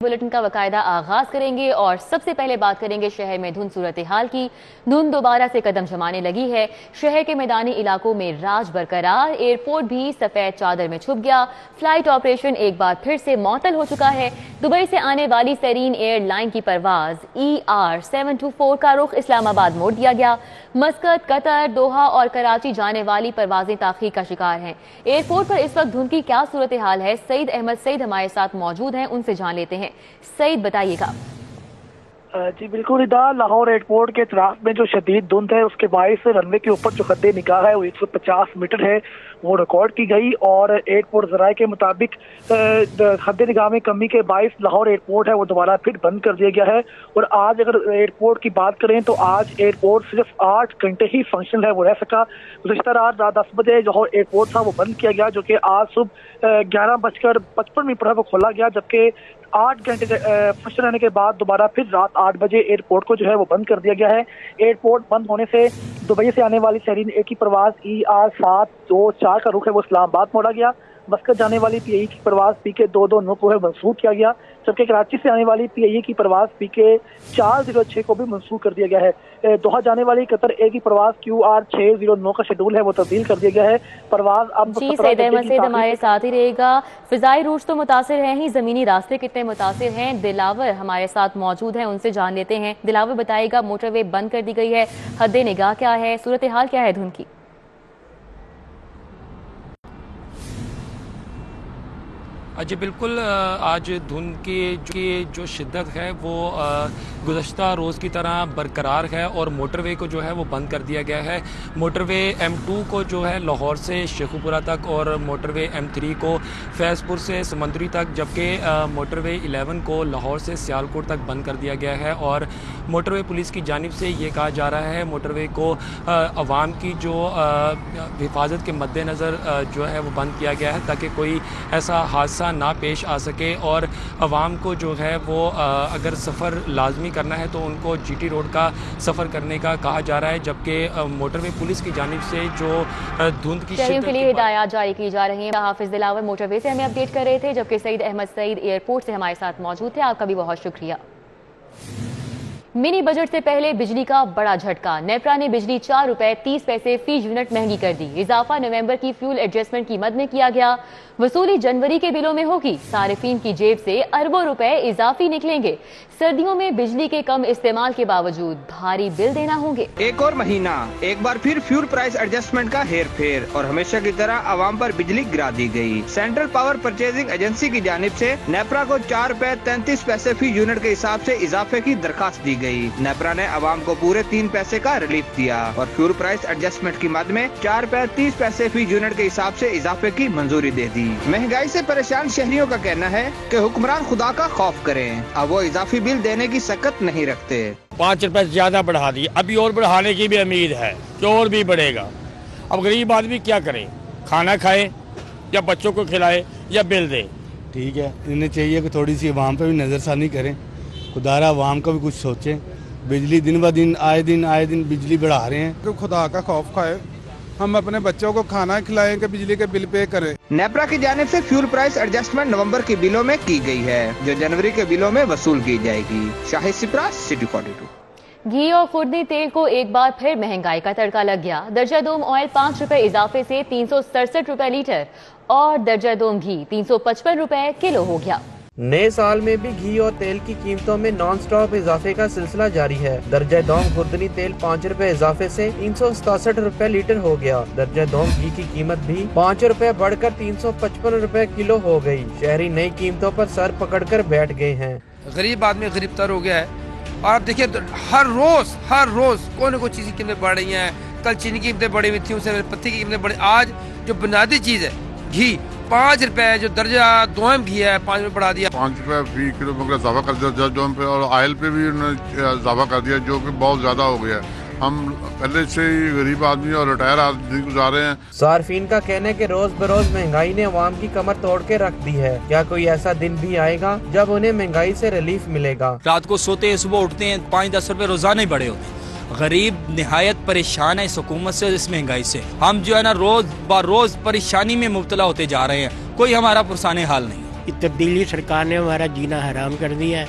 Bulletin का बाकायदा आगाज करेंगे और सबसे पहले बात करेंगे शहर में धुंध सूरत हाल की। धुंध दोबारा से कदम जमाने लगी है। शहर के मैदानी इलाकों में राज बरकरार, एयरपोर्ट भी सफेद चादर में छुप गया। फ्लाइट ऑपरेशन एक बार फिर से मुअत्तल हो चुका है। दुबई से आने वाली सेरीन एयरलाइन की परवाज ER724 का रुख इस्लामाबाद मोड़ दिया गया। मस्कत, कतर, दोहा और कराची जाने वाली परवाजें ताखीर का शिकार हैं। एयरपोर्ट पर इस वक्त धुंध की क्या सूरत हाल है, सईद अहमद सईद हमारे साथ मौजूद हैं, उनसे जान लेते हैं। सईद बताइएगा। जी बिल्कुल रिदा, लाहौर एयरपोर्ट के इतराफ में जो शदीद धुंध है उसके बायस रनवे के ऊपर जो खद्दे निगाह है वो 150 मीटर है, वो रिकॉर्ड की गई और एयरपोर्ट ज़राए के मुताबिक खद्दे निगाह में कमी के बायस लाहौर एयरपोर्ट है वो दोबारा फिर बंद कर दिया गया है। और आज अगर एयरपोर्ट की बात करें तो आज एयरपोर्ट सिर्फ 8 घंटे ही फंक्शनल है वो रह सका। गुज़श्ता रात 10 बजे लाहौर एयरपोर्ट था वो बंद किया गया, जो कि आज सुबह 11:55 पर वो खोला गया, जबकि 8 घंटे फंक्शन रहने के बाद दोबारा फिर रात 8 बजे एयरपोर्ट को जो है वो बंद कर दिया गया है। एयरपोर्ट बंद होने से दुबई से आने वाली सेरीन ए की परवाज ER724 का रुख है वो इस्लामाबाद मोड़ा गया। मस्कत जाने वाली PIE की परवाज PK229 को है मंसूख किया गया, जबकि कराची से आने वाली PIE की परवाज PK406 को भी मंसूख कर दिया गया है। दोहा जाने वाली कतर ए की परवाज QR609 का शेड्यूल है वो तब्दील कर दिया गया है। परवाज अब जी सईद अहमद सईद हमारे साथ ही रहेगा। फिजाई रूट तो मुतासिर है ही, जमीनी रास्ते कितने मुतासिर हैं? दिलावर हमारे साथ मौजूद हैं, उनसे जान लेते हैं। दिलावर बताइएगा, मोटरवे बंद कर दी गई है, हद्दे निगाह क्या है, सूरत हाल क्या है धुंध की? जी बिल्कुल, आज धुंध की जो शिद्दत है वो गुज़श्ता रोज़ की तरह बरकरार है और मोटरवे को जो है वो बंद कर दिया गया है। मोटरवे M2 को जो है लाहौर से शेखुपुरा तक और मोटरवे M3 को फैज़पुर से समंदरी तक, जबकि मोटरवे 11 को लाहौर से सियालकोट तक बंद कर दिया गया है। और मोटरवे पुलिस की जानिब से ये कहा जा रहा है मोटरवे को अवाम की जो हिफाजत के मद्देनज़र जो है वो बंद किया गया है, ताकि कोई ऐसा हादसा ना पेश आ सके। और अवाम को जो है वो अगर सफ़र लाजमी करना है तो उनको GT रोड का सफ़र करने का कहा जा रहा है, जबकि मोटरवे पुलिस की जानिब से जो धुंध की शहरियों के लिए हिदायत जारी की जा रही है। हाफिज दिलावर मोटरवे से हमें अपडेट कर रहे थे, जबकि सईद अहमद सईद एयरपोर्ट से हमारे साथ मौजूद थे। आपका भी बहुत शुक्रिया। मिनी बजट से पहले बिजली का बड़ा झटका। नेपरा ने बिजली 4 रुपए 30 पैसे फी यूनिट महंगी कर दी। इजाफा नवंबर की फ्यूल एडजस्टमेंट की मद में किया गया। वसूली जनवरी के बिलों में होगी। सारिफीन की जेब से अरबों रुपए इजाफी निकलेंगे। सर्दियों में बिजली के कम इस्तेमाल के बावजूद भारी बिल देना होंगे। एक और महीना, एक बार फिर फ्यूल प्राइस एडजस्टमेंट का हेर फेर और हमेशा की तरह आवाम पर बिजली गिरा दी गई। सेंट्रल पावर परचेजिंग एजेंसी की जानिब से नेपरा को 4 रुपए 33 पैसे फी यूनिट के हिसाब से इजाफे की दरखास्त दी गई। नेपरा ने आवाम को पूरे 3 पैसे का रिलीफ दिया और फ्यूल प्राइस एडजस्टमेंट की मद में 4 रुपए 30 पैसे फी यूनिट के हिसाब से इजाफे की मंजूरी दे दी। महंगाई से परेशान शहरियों का कहना है कि हुक्मरान खुदा का खौफ करें, अब वो इजाफी बिल देने की सकत नहीं रखते। 5 रुपए ज्यादा बढ़ा दिए, अभी और बढ़ाने की भी उम्मीद है कि और भी बढ़ेगा। अब गरीब आदमी क्या करे, खाना खाए या बच्चों को खिलाए या बिल दे। ठीक है, इन्हें चाहिए कि थोड़ी सी अवाम पे भी नजरसानी करें, खुदारा अवाम का भी कुछ सोचें। बिजली दिन ब दिन आए दिन बिजली बढ़ा रहे हैं, तो खुदा का खौफ खाए, हम अपने बच्चों को खाना खिलाएं कि बिजली के बिल पे करें। नेपरा की जानिब से फ्यूल प्राइस एडजस्टमेंट नवंबर के बिलों में की गई है, जो जनवरी के बिलों में वसूल की जाएगी। शाहिद सिप्रा, सिटी 42। घी और खुर्दनी तेल को एक बार फिर महंगाई का तड़का लग गया। दर्जा दोम ऑयल 5 रुपए इजाफे से 367 रुपए लीटर और दर्जा दोम घी 355 रुपए किलो हो गया। नए साल में भी घी और तेल की कीमतों में नॉन स्टॉप इजाफे का सिलसिला जारी है। दर्जा दोम खुर्दनी तेल 5 रुपए इजाफे से 367 रुपए लीटर हो गया। दर्जा दोम घी की कीमत भी 5 रुपए बढ़कर 355 रुपए किलो हो गई। शहरी नई कीमतों पर सर पकड़कर बैठ गए हैं। गरीब आदमी गरीब तर हो गया है और आप देखिए हर रोज कोई न कोई चीज की कीमतें बढ़ रही हैं। कल चीनी की कीमतें बढ़ी हुई थी, उससे पत्ती की कीमतें बढ़ी। आज जो बुनियादी चीज है घी 5 रुपए, जो दर्जा दोम घी है 5 रुपए बढ़ा दिया। 5 रुपए फी किलो में इजाफा कर दिया दर्जा दोम पे, और ऑयल पे भी उन्होंने इजाफा कर दिया, जो कि बहुत ज्यादा हो गया है। हम पहले से ही गरीब आदमी और रिटायर आदमी गुजार रहे हैं। सार्फिन का कहना है कि रोज बरोज महंगाई ने अवाम की कमर तोड़ के रख दी है। क्या कोई ऐसा दिन भी आएगा जब उन्हें महंगाई से रिलीफ मिलेगा? रात को सोते हैं, सुबह उठते हैं, 5-10 रुपए रोजाना ही बढ़े होते हैं। गरीब निहायत परेशान है इस हुकूमत से, इस महंगाई से। हम जो है ना रोज ब रोज परेशानी में मुब्तला होते जा रहे हैं, कोई हमारा पुरसाने हाल नहीं। तब्दीली सरकार ने हमारा जीना हराम कर दिया है।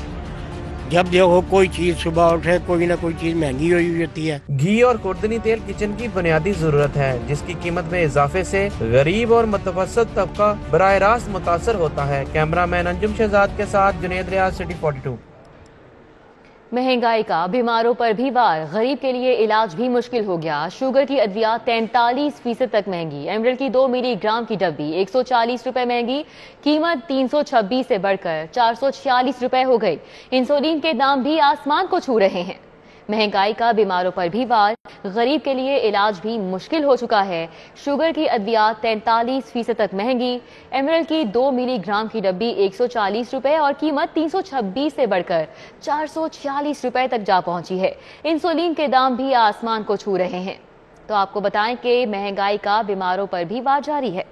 जब देखो कोई चीज़ सुबह उठे कोई ना कोई चीज़ महंगी हुई होती है। घी और खुर्दनी तेल किचन की बुनियादी जरूरत है, जिसकी कीमत में इजाफे से गरीब और मुतवस्सित तबका बराह रास्त मुतासर होता है। कैमरामैन अंजुम शहजाद के साथ जुनैद रियाज, सिटी 42। महंगाई का बीमारों पर भी वार, गरीब के लिए इलाज भी मुश्किल हो गया। शुगर की अद्वियात 43% तक महंगी। एमरल की 2 मिलीग्राम की डब्बी 140 रुपए महंगी, कीमत 326 से बढ़कर 446 रुपए हो गई। इंसुलिन के दाम भी आसमान को छू रहे हैं। महंगाई का बीमारों पर भी वार, गरीब के लिए इलाज भी मुश्किल हो चुका है। शुगर की अद्वियात 43% तक महंगी। एमरल की 2 मिलीग्राम की डब्बी 140 रुपए और कीमत 326 से बढ़कर 446 रुपए तक जा पहुंची है। इंसुलिन के दाम भी आसमान को छू रहे हैं। तो आपको बताएं कि महंगाई का बीमारों पर भी वार जारी है।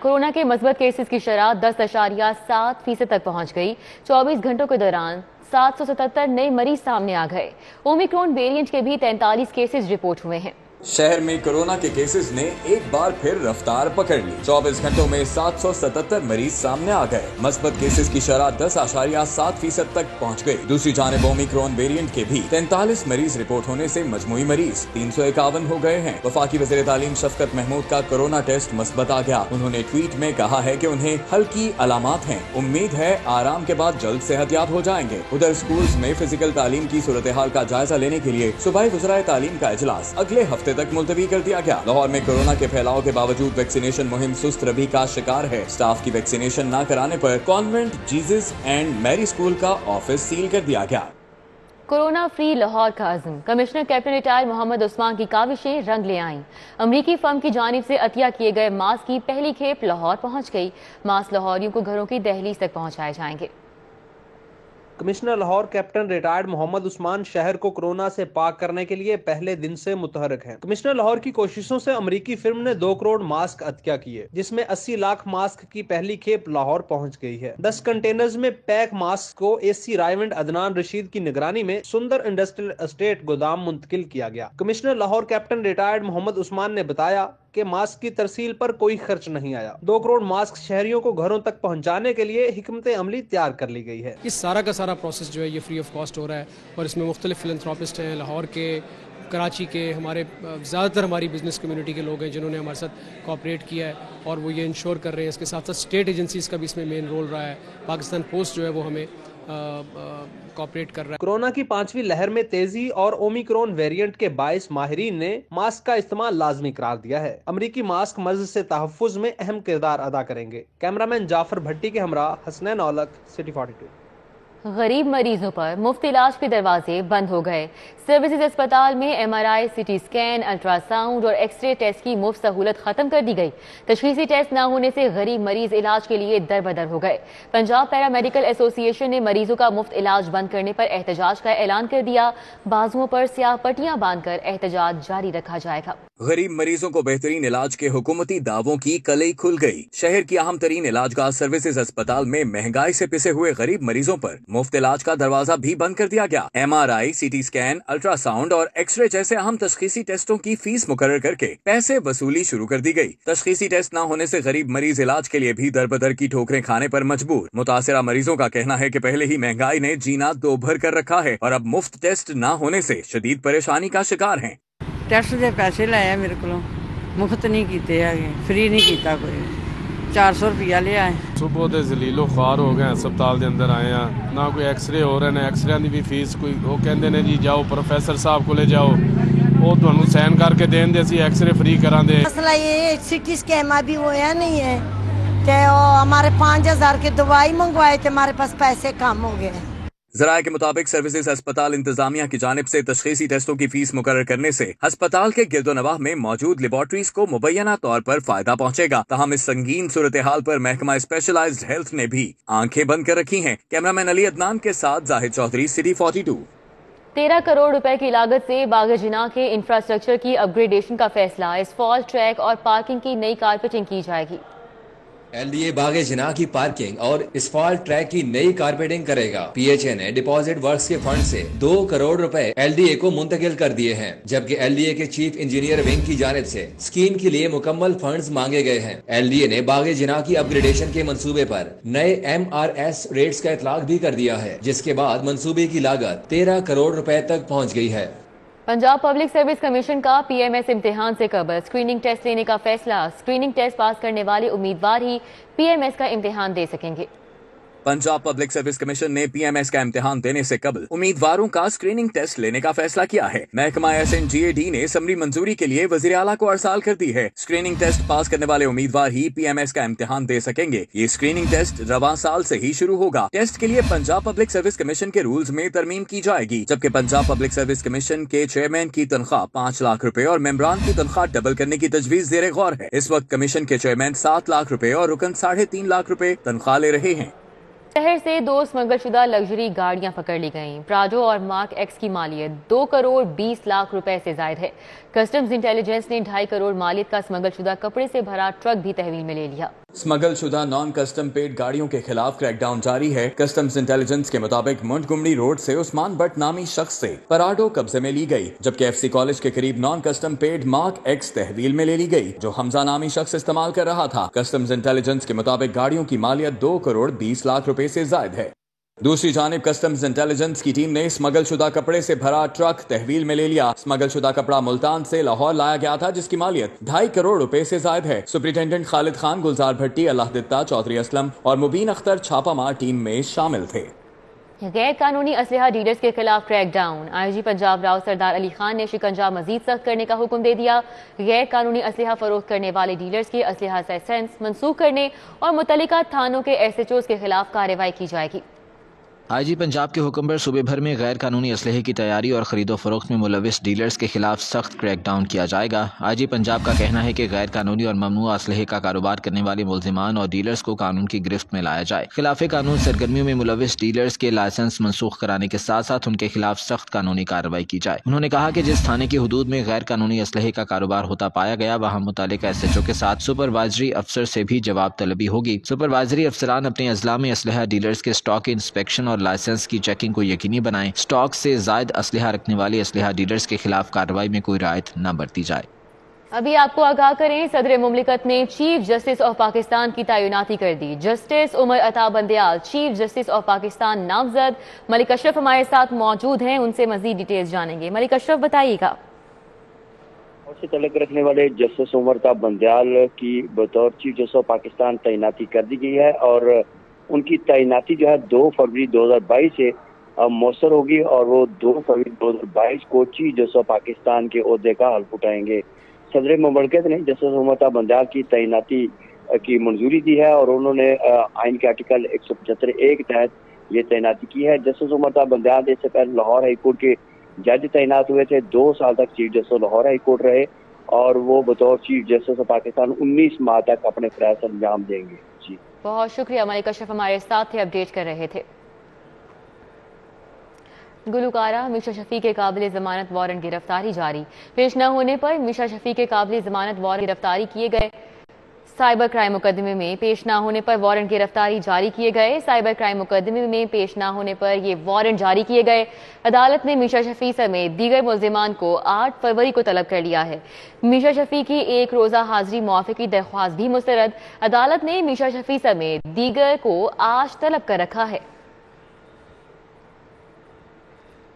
कोरोना के मस्बत केसेस की शरह 10.7% तक पहुंच गई। 24 घंटों के दौरान 777 नए मरीज सामने आ गए। ओमिक्रॉन वेरिएंट के भी 43 केसेस रिपोर्ट हुए हैं। शहर में कोरोना के केसेस ने एक बार फिर रफ्तार पकड़ ली। 24 घंटों में 777 मरीज सामने आ गए। मस्बत केसेस की शरह 10.7% तक पहुंच गई। दूसरी जानिब ओमिक्रॉन वेरिएंट के भी 43 मरीज रिपोर्ट होने से मजमूई मरीज 351 हो गए हैं। वफाकी वज़ीर तालीम शफकत महमूद का कोरोना टेस्ट मस्बत आ गया। उन्होंने ट्वीट में कहा है कि उन्हें हल्की अलामात हैं। उम्मीद है आराम के बाद जल्द सेहतयाब हो जाएंगे। उधर स्कूल्स में फिजिकल तालीम की सूरत हाल का जायजा लेने के लिए सूबाई वज़राए तालीम का इजलास अगले हफ्ते तक मुलतवी कर दिया गया। लाहौर में कोरोना के फैलाव के बावजूद वैक्सीनेशन मुहिम सुस्त रवि का शिकार है। स्टाफ की वैक्सीनेशन न कराने पर convent Jesus and Mary school का ऑफिस सील कर दिया गया। कोरोना फ्री लाहौर का अज़्म, commissioner captain retire Mohammad Usman की काविशें रंग ले आईं। अमरीकी फर्म की जानिब से अतिया किए गए मास्क की पहली खेप लाहौर पहुंच गई। मास्क लाहौरियों को घरों की दहलीज तक पहुंचाए जाएंगे। Commissioner Lahore captain retired Mohammad Usman शहर को कोरोना से पाक करने के लिए पहले दिन से मुतहरक हैं। कमिश्नर लाहौर की कोशिशों से अमरीकी फिल्म ने 2 करोड़ मास्क अतिया किए, जिसमें 80 लाख मास्क की पहली खेप लाहौर पहुंच गई है। 10 कंटेनर्स में पैक मास्क को एसी रायवंड अदनान रशीद की निगरानी में सुंदर इंडस्ट्रियल एस्टेट गोदाम मुंतकिल किया गया। Commissioner Lahore captain retired Mohammad Usman ने बताया कि मास्क की तरसील पर कोई खर्च नहीं आया। 2 करोड़ मास्क शहरियों को घरों तक पहुंचाने के लिए हिकमत अमली तैयार कर ली गई है। इस सारा का सारा प्रोसेस जो है ये फ्री ऑफ कॉस्ट हो रहा है और इसमें मुख्तलिफ फिलैंथ्रोपिस्ट हैं, लाहौर के, कराची के, हमारे ज़्यादातर हमारी बिजनेस कम्युनिटी के लोग हैं जिन्होंने हमारे साथ कोऑपरेट किया है और वो ये इंश्योर कर रहे हैं। इसके साथ साथ स्टेट एजेंसीज़ का भी इसमें मेन रोल रहा है। पाकिस्तान पोस्ट जो है वो हमें कोऑपरेट कर रहा है। कोरोना की 5वीं लहर में तेजी और ओमिक्रॉन वेरिएंट के बाइस माहिरीन ने मास्क का इस्तेमाल लाजमी करार दिया है। अमरीकी मास्क मर्ज से तहफ़्फ़ुज़ में अहम किरदार अदा करेंगे। कैमरामैन जाफर भट्टी के हमरा हसनैन औलक, सिटी 42। गरीब मरीजों पर मुफ्त इलाज के दरवाजे बंद हो गए। सर्विसेज अस्पताल में एमआरआई, सीटी स्कैन, अल्ट्रासाउंड और एक्सरे टेस्ट की मुफ्त सहूलत खत्म कर दी गई। तशखीसी टेस्ट न होने से गरीब मरीज इलाज के लिए दरबदर हो गए। पंजाब पैरामेडिकल एसोसिएशन ने मरीजों का मुफ्त इलाज बंद करने पर एहतजाज का ऐलान कर दिया। बाजुओं पर स्याह पट्टियां बांधकर एहतजाज जारी रखा जाएगा। गरीब मरीजों को बेहतरीन इलाज के हुकूमती दावों की कलई खुल गई। शहर की अहम तरीन इलाजगाह सर्विसेज अस्पताल में महंगाई से पिसे हुए गरीब मरीजों पर मुफ्त इलाज का दरवाजा भी बंद कर दिया गया। एमआरआई, सीटी स्कैन, अल्ट्रासाउंड और एक्सरे जैसे अहम तशखीसी टेस्टों की फीस मुकर्रर करके पैसे वसूली शुरू कर दी गई। तशखीसी टेस्ट न होने से गरीब मरीज इलाज के लिए भी दरबदर की ठोकरें खाने पर मजबूर। मुतासिरा मरीजों का कहना है कि पहले ही महंगाई ने जीना दोभर कर रखा है और अब मुफ्त टेस्ट न होने से शदीद परेशानी का शिकार हैं। टैक्स के पैसे लाए मेरे को, मुफ्त नहीं किए है, फ्री नहीं किया, कोई 400 रुपया लिया है। सुबह के जलीलो ख्वार हो गए अस्पताल के अंदर आए हैं, ना कोई एक्सरे हो रहे ने, एक्सरे की भी फीस कोई वो कहते ने जी जाओ प्रोफेसर साहब को ले जाओ, वो तुहानू साइन करके देन दे सी एक्सरे फ्री करा दे। मसला ये सिटी स्कैन अभी होया नहीं है, तो हमारे 5000 की दवाई मंगवाए थे, हमारे पास पैसे कम हो गए। ज़राए के मुताबिक सर्विसेज अस्पताल इंतजामिया की जानिब से तशखीसी टेस्टों की फीस मुकर्रर करने से अस्पताल के गिरदोनवाह में मौजूद लेबॉर्ट्रीज को मुबैना तौर पर फायदा पहुंचेगा। ताहम इस संगीन सूरत हाल पर महकमा स्पेशलाइज्ड हेल्थ ने भी आंखें बंद कर रखी हैं। कैमरामैन अली अदनान के साथ जाहिद चौधरी, सिटी 42। 13 करोड़ रुपए की लागत से बाग-ए-जिना के इंफ्रास्ट्रक्चर की अपग्रेडेशन का फैसला। इस फॉल ट्रैक और पार्किंग की नई कारपेटिंग की जाएगी। LDA बागे जिना की पार्किंग और इस्फाल्ट ट्रैक की नई कारपेटिंग करेगा। PHA ने डिपॉजिट वर्क्स के फंड से 2 करोड़ रुपए LDA को मुंतकिल कर दिए हैं, जबकि LDA के चीफ इंजीनियर विंग की जानिब से स्कीम के लिए मुकम्मल फंड्स मांगे गए हैं। LDA ने बागे जिना की अपग्रेडेशन के मंसूबे पर नए MRS रेट्स का इतलाक भी कर दिया है, जिसके बाद मंसूबे की लागत 13 करोड़ रुपए तक पहुँच गई है। पंजाब पब्लिक सर्विस कमीशन का PMS इम्तिहान से कबल स्क्रीनिंग टेस्ट लेने का फैसला। स्क्रीनिंग टेस्ट पास करने वाले उम्मीदवार ही PMS का इम्तिहान दे सकेंगे। पंजाब पब्लिक सर्विस कमीशन ने PMS का इम्तिहान देने से कबल उम्मीदवारों का स्क्रीनिंग टेस्ट लेने का फैसला किया है। महकमा SNGAD ने समरी मंजूरी के लिए वजीर आला को अरसाल कर दी है। स्क्रीनिंग टेस्ट पास करने वाले उम्मीदवार ही PMS का इम्तिहान दे सकेंगे। ये स्क्रीनिंग टेस्ट रवां साल से ही शुरू होगा। टेस्ट के लिए पंजाब पब्लिक सर्विस कमीशन के रूल्स में तरमीम की जाएगी, जबकि पंजाब पब्लिक सर्विस कमीशन के चेयरमैन की तनख्वाह 5 लाख रुपए और मेंबरान की तनख्वाह डबल करने की तजवीज जेर गौर है। इस वक्त कमीशन के चेयरमैन 7 लाख रुपए और रुकन 3.5 लाख रुपए तनख्वाह ले रहे हैं। शहर से 2 स्मगलशुदा लग्जरी गाड़ियां पकड़ ली गईं। प्राडो और मार्क एक्स की मालियत 2 करोड़ 20 लाख रुपए से जायद है। कस्टम्स इंटेलिजेंस ने 2.5 करोड़ मालियत का स्मगलशुदा कपड़े से भरा ट्रक भी तहवील में ले लिया। स्मगलशुदा नॉन कस्टम पेड गाड़ियों के खिलाफ क्रैकडाउन जारी है। कस्टम्स इंटेलिजेंस के मुताबिक मोंटगोमरी रोड से उस्मान बट नामी शख्स से पराडो कब्जे में ली गई, जबकि FC कॉलेज के करीब non custom paid mark X तहवील में ले ली गई, जो हमजा नामी शख्स इस्तेमाल कर रहा था। कस्टम्स इंटेलिजेंस के मुताबिक गाड़ियों की मालियत 2 करोड़ 20 लाख रुपए से जायद है। दूसरी जानिब कस्टम्स इंटेलिजेंस की टीम ने स्मगलशुदा कपड़े से भरा ट्रक तहवील में ले लिया। स्मगलशुदा कपड़ा मुल्तान से लाहौर लाया गया था, जिसकी मालियत 2.5 करोड़ रुपए से जायद है। सुपरिटेंडेंट खालिद खान, गुलजार भट्टी, अल्लाह दित्ता, चौधरी असलम और मुबीन अख्तर छापामार टीम में शामिल थे। गैर कानूनी असलहा डीलर्स के खिलाफ क्रैकडाउन। IG पंजाब राव सरदार अली खान ने शिकंजा मजीद सख्त करने का हुक्म दे दिया। गैर कानूनी असलहा फरोख्त करने वाले डीलर्स के असलहा लाइसेंस मनसूख करने और मुतल्लिका थानों के SHOs के खिलाफ कार्रवाई की जाएगी। IG पंजाब के हुक्म पर सूबे भर में गैर कानूनी असलहे की तैयारी और खरीदो फरोख्त में मुलविस डीलर्स के खिलाफ सख्त क्रैकडाउन किया जाएगा। IG पंजाब का कहना है कि गैर कानूनी और ममनूआ असलहे का कारोबार करने वाले मुल्जिमान और डीलर्स को कानून की गिरफ्त में लाया जाए। खिलाफ कानून सरगर्मियों में मुलविस डीलर्स के लाइसेंस मनसूख कराने के साथ साथ उनके खिलाफ सख्त कानूनी कार्रवाई की जाए। उन्होंने कहा कि जिस थाने की हदूद में गैर कानूनी असलहे का कारोबार होता पाया गया, वहाँ मुतालिका SHO के साथ सुपरवाइजरी अफसर से भी जवाब तलबी होगी। सुपरवाइजरी अफसरान अपने अजला में असलहा डीलर्स के स्टॉक इंस्पेक्शन और लाइसेंस की को यकीनी बनाएं। स्टॉक से जायद असलहा रखने वाले असलहा डीलर्स के खिलाफ कार्रवाई में कोई रियायत न बरती जाए। अभी आपको आगाह करें, सदर मुमलिकत ने चीफ जस्टिस ऑफ पाकिस्तान की तैनाती कर दी। Justice Umar Ata Bandial chief justice of Pakistan नामजद। मलिक अशरफ हमारे साथ मौजूद हैं, उनसे मजीद डिटेल्स जानेंगे। मलिक अशरफ, बताइएगा। से तल्लुक रखने वाले जस्टिस उमर अता बंदयाल की बतौर चीफ जस्टिस ऑफ पाकिस्तान तैनाती कर दी गई है और उनकी तैनाती जो है 2 फरवरी 2022 से मौसर होगी और वो 2 फरवरी 2022 को चीफ जस्टिस ऑफ पाकिस्तान के ओहदे का हल्फ उठाएंगे। सदर मुमलिकत ने जस्टिस उमर अता बंदयाल की तैनाती की मंजूरी दी है और उन्होंने आइन के आर्टिकल 175(a) के तहत ये तैनाती की है। जस्टिस उमर अता बंदयाल इससे पहले लाहौर हाई कोर्ट के जज तैनात हुए थे। 2 साल तक chief justice Lahore high court रहे और वो बतौर चीफ जस्टिस ऑफ पाकिस्तान 19 माह तक अपने फैसले अंजाम देंगे। जी, बहुत शुक्रिया। मलिक अशरफ हमारे साथ थे, अपडेट कर रहे थे। गुलकारा मिशा शफी के काबिल जमानत वारंट गिरफ्तारी जारी। पेश न होने पर मिशा शफी के काबिल जमानत वारंट गिरफ्तारी किए गए। साइबर क्राइम मुकदमे में पेश न होने पर वारंट गिरफ्तारी जारी किए गए। साइबर क्राइम मुकदमे में पेश न होने पर ये वारंट जारी किए गए। अदालत ने मिशा शफी समेत दीगर मुल्जिमान को 8 फरवरी को तलब कर लिया है। मिशा शफी की 1 रोज़ा हाजिरी मुआफ़ी की दरख्वास्त भी मुस्तरद। अदालत ने मिशा शफी समेत दीगर को आज तलब कर रखा है।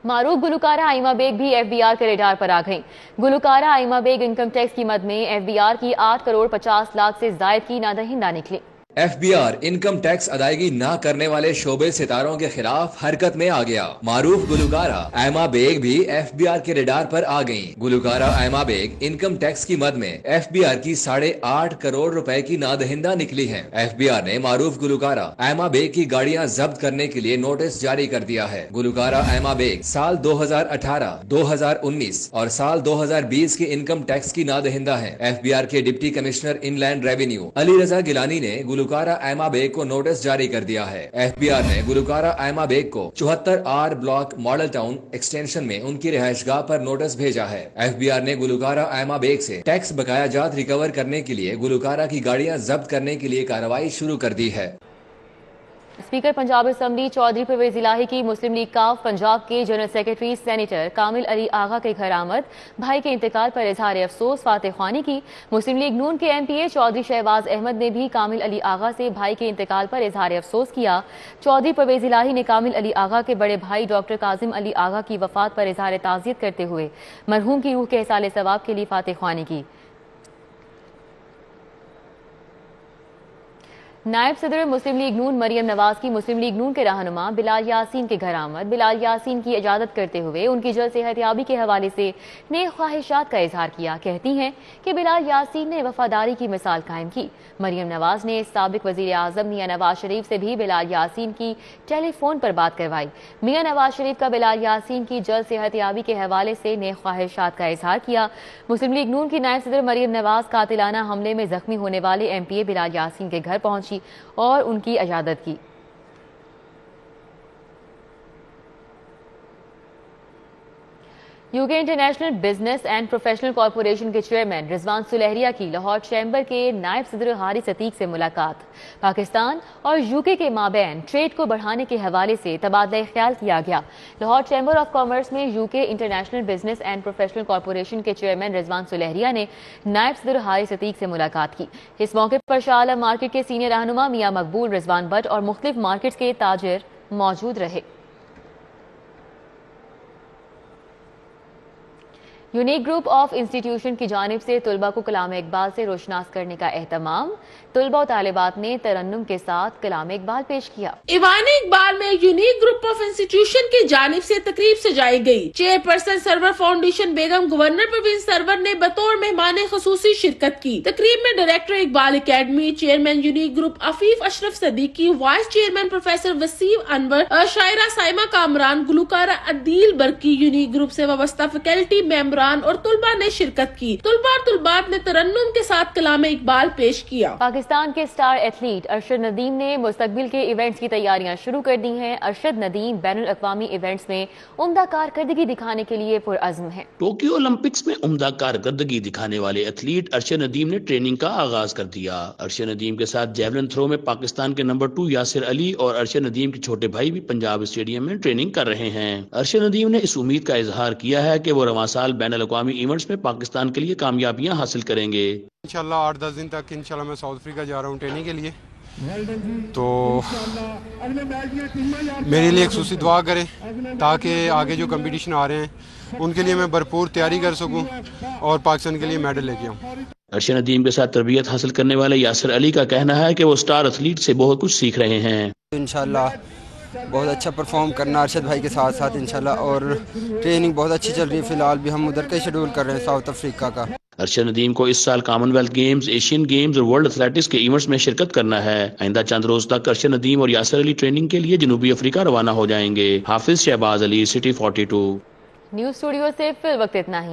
मारूफ गुलकारा आइमा बेग भी FBR के रेडार पर आ गईं। गुलकारा आइमा बेग इनकम टैक्स की मद में FBR की 8 करोड़ 50 लाख से जायद की नादहिंदा निकली। FBR इनकम टैक्स अदायगी न करने वाले शोबे सितारों के खिलाफ हरकत में आ गया। मारूफ गुलकारा आइमा बेग भी FBR के रेडार पर आ गईं। गुलकारा आइमा बेग इनकम टैक्स की मद में FBR की 8.5 करोड़ रुपए की नादहिंदा निकली है। FBR ने मारूफ गुलकारा आइमा बेग की गाड़ियां जब्त करने के लिए नोटिस जारी कर दिया है। गुलकारा आइमा बेग साल 2018, 2019 और साल 2020 के इनकम टैक्स की नादहिंदा है। FBR के deputy commissioner inland revenue Ali Raza Gilani ने गुलकारा गुलकारा ऐमा बेग को नोटिस जारी कर दिया है। FBI ने गुलकारा ऐमा बेग को 74R block model town extension में उनकी रिहाइशगाह पर नोटिस भेजा है। FBI ने गुलकारा ऐमा बेग से टैक्स बकाया जात रिकवर करने के लिए गुलकारा की गाड़ियां जब्त करने के लिए कार्रवाई शुरू कर दी है। स्पीकर पंजाब असम्बली चौधरी परवेज इलाही की मुस्लिम लीग काफ पंजाब के जनरल सेक्रेटरी सेनेटर कामिल अली आगा के घर आमद, भाई के इंतकाल पर इजहार अफसोस फातह ख्वानी की। मुस्लिम लीग नून के MPA चौधरी शहबाज अहमद ने भी कामिल अली आगा से भाई के इंतकाल पर इजहार अफसोस किया। चौधरी परवेज इलाही ने कामिल अली आगा के बड़े भाई डॉक्टर काजिम अली आगा की वफात पर इजहार ताज़ियत करते हुए मरहूम की रूह के इसाले सवाब के लिए फातह ख्वानी की। नायब सदर मुस्लिम लीग नून मरियम नवाज की मुस्लिम लीग नून के रहनुमा बिलाल यासीन के घर आमद, बिलाल यासीन की इजाजत करते हुए उनकी जल्द सेहतयाबी के हवाले से नेक ख्वाहिशात का इजहार किया। कहती हैं कि बिलाल यासीन ने वफादारी की मिसाल कायम की। मरियम नवाज ने साबिक वजीर आजम मियां नवाज शरीफ से भी बिलाल यासीन की टेलीफोन पर बात करवाई। मियां नवाज शरीफ का बिलाल यासीन की जल्द सेहतयाबी के हवाले से नेक ख्वाहिशात का इजहार किया। मुस्लिम लीग नून की नायब सदर मरियम नवाज कातिलाना हमले में जख्मी होने वाले MPA बिलाल यासीन के घर पहुंची और उनकी इजाजत की। UK international business and professional corporation के चेयरमैन रिजवान सुलेहरिया की लाहौर चैम्बर के नायब सदर हारिस अतीक से मुलाकात। पाकिस्तान और यूके के माबैन ट्रेड को बढ़ाने के हवाले से तबादला ख्याल किया गया। लाहौर चैम्बर ऑफ कॉमर्स में UK international business and professional corporation के चेयरमैन रिजवान सुलेहरिया ने नायब सदर हारिस अतीक से मुलाकात की। इस मौके पर शाह आलम मार्केट के सीनियर रहनुमा मियां मकबूल रिजवान भट्ट और मुख्तलिफ मार्केट्स के ताजिर मौजूद रहे। यूनिक ग्रुप ऑफ इंस्टीट्यूशन की जानिब से तुलबा को कलाम इकबाल से रोशनास करने का एहतमाम। तुलबा और तालिबात ने तरन्नुम के साथ कलाम इकबाल पेश किया। ईवान इकबाल में यूनिक ग्रुप ऑफ इंस्टीट्यूशन की जानिब से तकरीब सजाई गई। Chairperson Sarwar foundation Begum governor Parveen Sarwar ने बतौर मेहमान खुसूसी शिरकत की। तकरीब में director Iqbal academy, chairman unique group Afif Ashraf Siddiqui, vice chairman professor Waseem Anwar, शायरा साइमा कामरान, गुलकारा अदील बरकी, यूनिक ग्रुप से वाबस्ता फैकल्टी मेंबर और तुलबा ने शिरकत की। तुलबा और तुलबात ने तरन्नुम के साथ कलाम इकबाल पेश किया। पाकिस्तान के स्टार एथलीट अरशद नदीम ने मुस्तकबिल के इवेंट्स की तैयारियां शुरू कर दी हैं। अरशद नदीम बैनुल अक़वामी इवेंट्स में उम्दा कारकर्दगी दिखाने के लिए पुरअज़्म है। टोक्यो ओलंपिक्स में उम्दा कारकर्दगी दिखाने वाले एथलीट अरशद नदीम ने ट्रेनिंग का आगाज कर दिया। अरशद नदीम के साथ जेवलिन थ्रो में पाकिस्तान के नंबर 2 यासिर अली और अरशद नदीम के छोटे भाई भी पंजाब स्टेडियम में ट्रेनिंग कर रहे हैं। अरशद नदीम ने इस उम्मीद का इजहार किया है कि वो रवां साल बैनुल-अक़वामी इवेंट्स में पाकिस्तान के लिए कामयाबियां हासिल करेंगे। इंशाल्लाह 8-10 दिन तक इंशाल्लाह मैं साउथ अफ्रीका जा रहा हूँ ट्रेनिंग के लिए, तो मेरे लिए खुसूसी दुआ करें ताकि आगे जो कंपटीशन आ रहे हैं उनके लिए मैं भरपूर तैयारी कर सकूं और पाकिस्तान के लिए मेडल लेके आऊं। अरशद नदीम के साथ तरबियत हासिल करने वाले यासिर अली का कहना है कि वो स्टार एथलीट से बहुत कुछ सीख रहे हैं। इंशाल्लाह बहुत अच्छा परफॉर्म करना अरशद भाई के साथ साथ इंशाल्लाह, और ट्रेनिंग बहुत अच्छी चल रही है। फिलहाल भी हम उधर का शेड्यूल कर रहे हैं साउथ अफ्रीका का। अरशद नदीम को इस साल कॉमनवेल्थ गेम्स, एशियन गेम्स और वर्ल्ड एथलेटिक्स के इवेंट्स में शिरकत करना है। आइंदा चंद रोज तक अरशद नदीम और यासिर अली ट्रेनिंग के लिए जनूबी अफ्रीका रवाना हो जाएंगे। Hafiz Shahbaz Ali, city 42। News studio से फिल वक्त इतना ही।